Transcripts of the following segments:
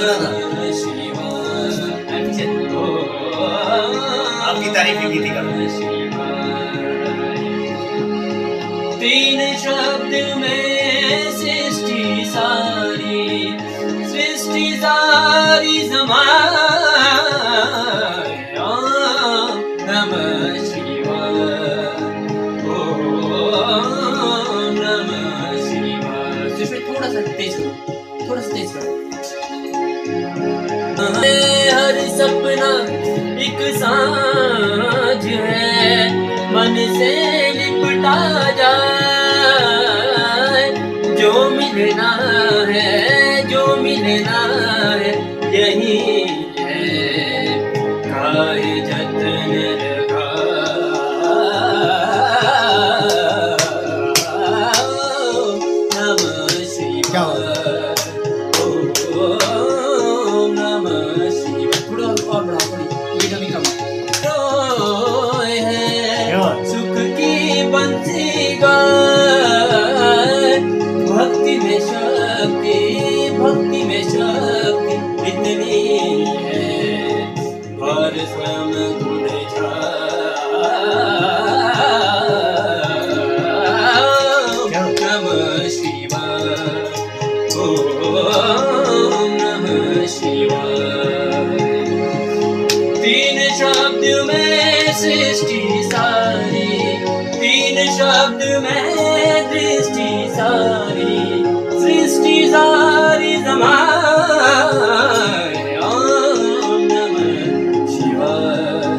सुनाना। आपकी तारीफ की थी करो। तीन शब्द में सृष्टि सारी समाए। ओम नमः शिवाय। ओम नमः शिवाय। तो इसमें थोड़ा सा तेज करो, थोड़ा सा तेज करो। हर सपना एक सांझ है, मन से लिपटा जाए। जो मिलना है, जो मिलना है, यही है काय जतन लगाओ। नमः शिवाय। ओम नमः शिवाय। थोड़ा और बढ़ाओ, थोड़ी मीठा मीठा रोए है सुख की बंसी गाए। भक्ति में शक्ति, भक्ति में शक्ति इतनी है, हर स्वयं खुद नमः शिवाय। ओम नमः शिवाय। तीन शब्द में सृष्टि सारी, तीन शब्द में दृष्टि सारी, सृष्टि सारी समाए। ओम नमः शिवाय।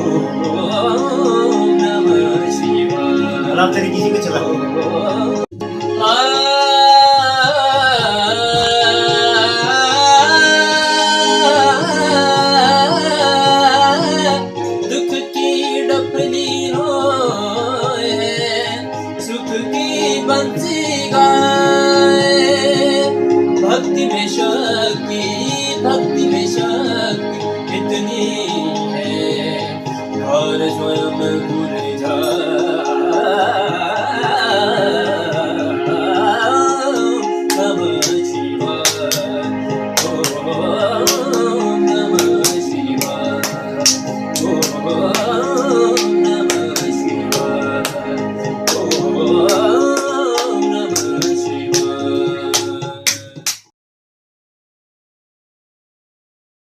ओम नमः शिवाय। आप तेरी किसी को चला दुख की डफली रोए, सुख की बंसी गाए। भक्ति में शक्ति, भक्ति में शक्ति इतनी है, और स्वयं भूल जाए।